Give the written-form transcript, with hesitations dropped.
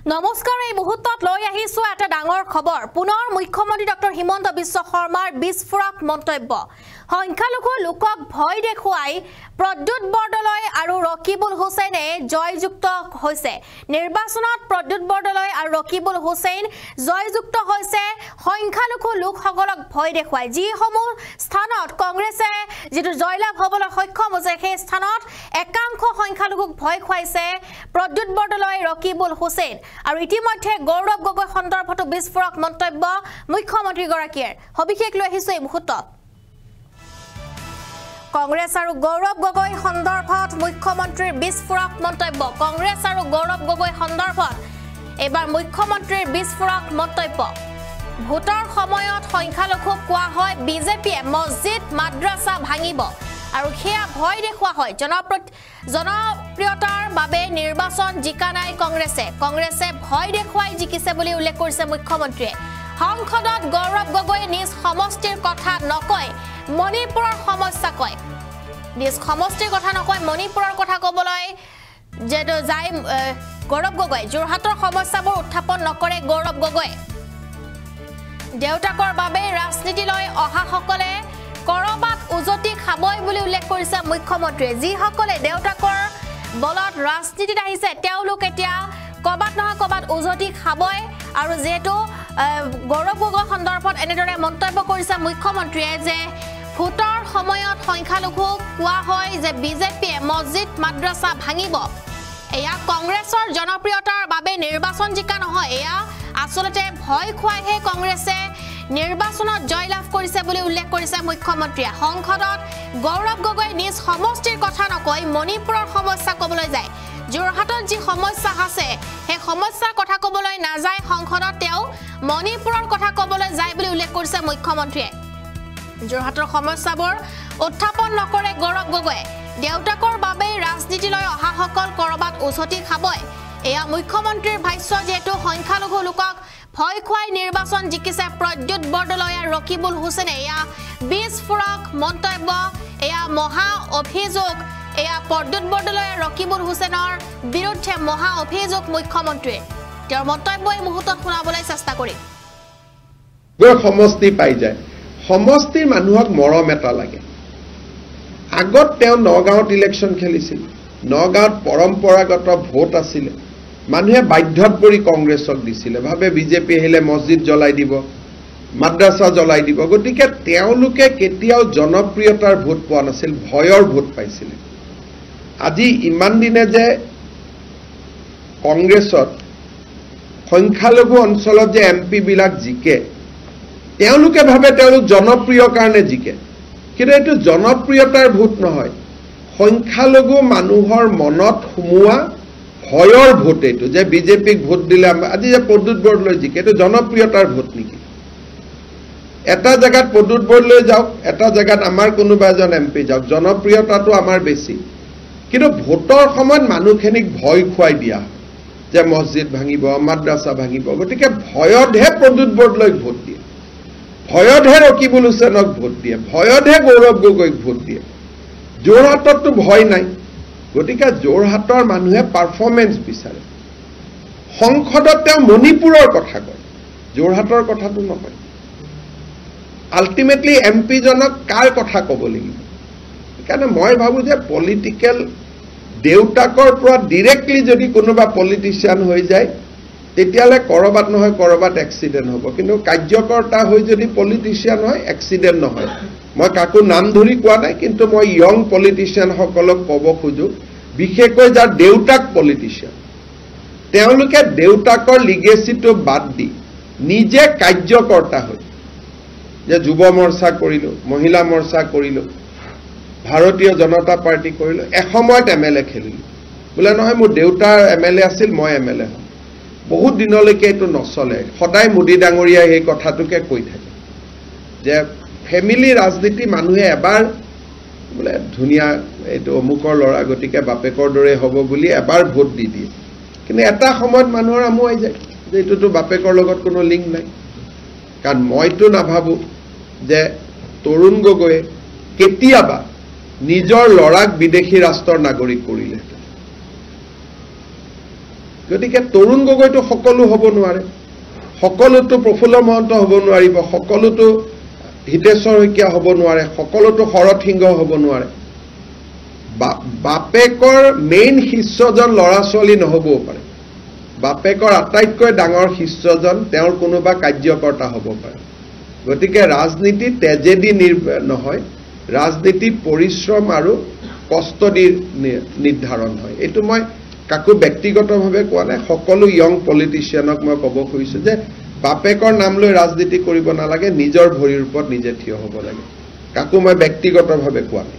নমস্কাৰ এই মুহূৰ্তত লৈ আহিছো এটা ডাঙৰ খবৰ পুনৰ মুখ্যমন্ত্ৰী ডক্টৰ হিমন্ত বিশ্ব শৰ্মাৰ বিস্ফোৰক মন্তব্য সংখ্যালঘু লোকক ভয় দেখুৱাই প্ৰদ্যুৎ বৰদলৈ আৰু ৰকিবুল হুছেইনে জয়যুক্ত হৈছে নিৰ্বাচনত প্ৰদ্যুৎ বৰদলৈ আৰু ৰকিবুল হুছেইন জয়যুক্ত হৈছে সংখ্যালঘু লোকসকলক ভয় দেখুৱাই যিসমূহ স্থানত কংগ্ৰেছে যেটো জয়লাভ হ'বলৈ সক্ষম হৈছে সেই স্থানত একাংশ সংখ্যালঘুক ভয় খুৱাইছে প্ৰদ্যুৎ বৰদলৈ ৰকিবুল হুছেইন আৰু ইতিমধ্যে গৌৰৱ গগৈ সন্দৰ্ভত বিস্ফোৰক মন্তব্য মুখ্যমন্ত্ৰী গৰাকীৰ সবিশেষ লৈ আহিছে এই মুহূৰ্তত কংগ্ৰেছ আৰু গৌৰৱ গগৈ সন্দৰ্ভত মুখ্যমন্ত্ৰীৰ বিস্ফোৰক মন্তব্য কংগ্ৰেছ আৰু গৌৰৱ গগৈ সন্দৰ্ভত এবাৰ মুখ্যমন্ত্ৰীৰ বিস্ফোৰক মন্তব্য ভোটৰ সময়ত সংখ্যালঘুক কোৱা হয় বিজেপিয়ে মছজিদ মাদ্ৰাছা ভাঙিব আৰু হেয়া ভয় দেখুৱা হয় জনপ্ৰিয়তাৰ বাবে নিৰ্বাচন জিকা নাই কংগ্ৰেছে ভয় দেখুৱাই জিকিছে বুলি উল্লেখ কৰিছে মুখ্যমন্ত্ৰীয়ে সংসদত গৌৰৱ গগৈ নিজ সমষ্টিৰ কথা নকয় মণিপুৰৰ সমস্যা কয় নিজ সমষ্টিৰ কথা নকয় মণিপুৰৰ কথা ক'বলৈ যেটো যায় গৌৰৱ গগৈ যোৰহাটৰ সমস্যাবোৰ উত্থাপন নকৰে গৌৰৱ গগৈ দেউতাকৰ বাবে ৰাজনীতিলৈ অহা সকলে কৰবাত উজতি খাবই বুলি উল্লেখ কৰিছে মুখ্যমন্ত্ৰীয়ে যিসকলে দেউতাকৰ বলত ৰাজনীতিত আহিছে তেওঁলোক এতিয়া কৰবাত নহয় কৰবাত উজতি খাবই আৰু যেটো গৌৰৱ গগৈ সন্দৰ্ভত এনেদৰে মন্তব্য কৰিছে মুখ্যমন্ত্ৰীয়ে যে ভোটৰ সময়ত সংখ্যালঘুক কোৱা হয় যে বিজেপিয়ে মছজিদ মাদ্ৰাছা ভাঙিব এয়া কংগ্ৰেছৰ জনপ্ৰিয়তাৰ বাবে নিৰ্বাচন জিকা নহয় এয়া আসলতে ভয় খুৱাইহে কংগ্ৰেছে নিৰ্বাচনত জয়লাভ কৰিছে বুলি উল্লেখ কৰিছে মুখ্যমন্ত্ৰীয়ে সংসদত গৌৰৱ গগৈ নিজ সমষ্টিৰ কথা নকয় মণিপুৰৰ সমস্যা ক'বলৈ যায় যোৰহাটত যি সমস্যা আছে সেই সমস্যাৰ কথা ক'বলৈ নাযায় সংসদত তেওঁ মণিপুৰৰ কথা ক'বলৈ যায় বুলি উল্লেখ কৰিছে মুখ্যমন্ত্ৰীয়ে যোৰহাটৰ সমস্যাবোৰ উত্থাপন নকৰে গৌৰৱ গগৈ দেউতাকৰ বাবে ৰাজনীতিলৈ অহা সকল কৰবাত উছতি খাবই এয়া মুখ্যমন্ত্ৰীৰ ভাষ্য যেটো সংখ্যালঘু লোকক ভয় খুৱাই নিৰ্বাচন জিকিছে প্ৰদ্যুৎ বৰদলৈ আৰু ৰকিবুল হুছেইনে এয়া বিস্ফোৰক মন্তব্য এয়া মহা অভিযোগ এয়া প্ৰদ্যুৎ বৰদলৈ আৰু ৰকিবুল হুছেইনৰ বিৰুদ্ধে মহা অভিযোগ মুখ্যমন্ত্ৰীৰ তেওঁৰ মন্তব্য এই মুহূৰ্তত শুনাবলৈ চেষ্টা কৰি সমষ্টি পাই যায় সমষ্টিৰ মানুহক মৰম এটা লাগে আগত তেওঁ নগাঁৱত ইলেকশ্যন খেলিছিল নগাঁৱত পৰম্পৰাগত ভোট আছিল মানুহে বাধ্যত পৰি কংগ্ৰেছক দিছিল ভাবে বিজেপি আহিলে মছজিদ জ্বলাই দিব মাদ্ৰাছা জ্বলাই দিব গতিকে তেওঁলোকে কেতিয়াও জনপ্ৰিয়তাৰ ভোট পোৱা নাছিল ভয়ৰ ভোট পাইছিল আজি ইমান দিনে যে কংগ্ৰেছত সংখ্যালঘু অঞ্চলত যে এমপি বিলাক জিকে তেওঁলোকে ভাবে তেওঁলোক জনপ্ৰিয় কাৰণে জিকে কিন্তু এটো জনপ্ৰিয়তাৰ ভোট নহয় সংখ্যালঘু মানুহৰ মনত সুমুৱা ভয়ৰ ভোট এটো যে বিজেপিক ভোট দিলে আজি যে প্ৰদ্যুৎ বৰদলৈ জিকে এটো জনপ্ৰিয়তাৰ ভোট নেকি এটা জায়গাত প্ৰদ্যুৎ বৰদলৈ যাওক এটা জায়গাত আমাৰ কোনোবা এজন এমপি যাওক জনপ্ৰিয়তাটো আমাৰ বেছি কিন্তু ভোটৰ সময়ত মানুহখিনিক ভয় খুৱাই দিয়া যে মছজিদ ভাঙিব মাদ্ৰাছা ভাঙিব গতিকে ভয়তহে প্ৰদ্যুৎ বৰদলৈক ভোট দিয়ে ভয়তহে ৰকিবুল হুছেইনক ভোট দিয়ে ভয়তহে গৌৰৱ গগৈক ভোট দিয়ে যোৰহাটততো ভয় নাই গতিকে যোৰহাটৰ মানুহে পাৰফৰ্মেন্স বিচাৰে সংসদত তেওঁ মণিপুৰৰ কথা কয় যোৰহাটৰ কথাটো নকয় আল্টিমেটলি এমপি জনক কাৰ কথা ক'ব লাগিব কাৰণ মই ভাবো যে পলিটিক্যাল দেউতাকৰ পৰা ডাইৰেক্টলি যদি কোনোবা পলিটিশিয়ান হৈ যায় তেতিয়ালে কৰবাত নহয় কৰবাত এক্সিডেন্ট হ'ব কিন্তু কাৰ্যকৰ্তা হৈ যদি পলিটিশিয়ান হয় এক্সিডেন্ট নহয় মই কাকো নাম ধৰি কোৱা নাই কিন্তু মই ইয়ং পলিটিশিয়ান সকলক ক'ব খুজো বিশেষকৈ যাৰ দেউতাক পলিটিশিয়ান তেওঁলোকে দেউতাকৰ লিগেচিটো বাদ দি নিজে কাৰ্যকৰ্তা হৈ যে যুৱ মৰ্চা কৰিলো মহিলা মৰ্চা কৰিলো ভাৰতীয় জনতা পাৰ্টি কৰিলো এসময়ত এমএলএ খেলিলো বোলে নহয় মোৰ দেউতাৰ এমএলএ আছিল মই এমএলএ হম বহুত দিনলৈকে এটো নচলে সদায় মোদী ডাঙৰীয়া এই কথাটোকে কৈ থাকে যে ফ্যামিলি ৰাজনীতি মানুহে এবাৰ বোলে ধুনিয়া এটো অমুকৰ লৰা গতিকে বাপেকৰ দৰে হ'ব বুলি এবাৰ ভোট দি দিয়ে কিন্তু এটা সময়ত মানুহৰ আমুৱাই যায় যে এটোটো বাপেকৰ লগত কোনো লিংক নাই কাৰণ মইতো নাভাবো যে তৰুণ গগৈয়ে কেতিয়াবা নিজৰ লৰাক বিদেশী ৰাষ্ট্ৰৰ নাগৰিক কৰিলে গতিকে তৰুণ গগৈটো সকলো হ'ব নোৱাৰে, সকলোতো প্ৰফুল্ল মহন্ত হ'ব নোৱাৰিব, সকলোতো হিতেশ্বৰ শইকীয়া হ'ব নোৱাৰে, সকলোতো শৰৎ সিংহ হ'ব নোৱাৰে। বাপেকৰ মেইন শিষ্যজন ল'ৰা ছোৱালী নহ'বও পাৰে, বাপেকৰ আটাইতকৈ ডাঙৰ শিষ্যজন তেওঁৰ কোনোবা কাৰ্যকৰ্তা হ'ব পাৰে। গতিকে ৰাজনীতি তেজেদি নহয়, ৰাজনীতি পৰিশ্ৰম আৰু কষ্ট দি নিৰ্ধাৰণ হয়। এইটো মই কাকো ব্যক্তিগতভাৱে কোৱা নাই, সকলো ইয়ং পলিটিচিয়ানক মই ক'ব খুজিছোঁ যে বাপেকৰ নাম লৈ ৰাজনীতি কৰিব নালাগে, নিজৰ ভৰিৰ ওপৰত নিজে থিয় হ'ব লাগে। কাকো মই ব্যক্তিগতভাৱে কোৱা নাই।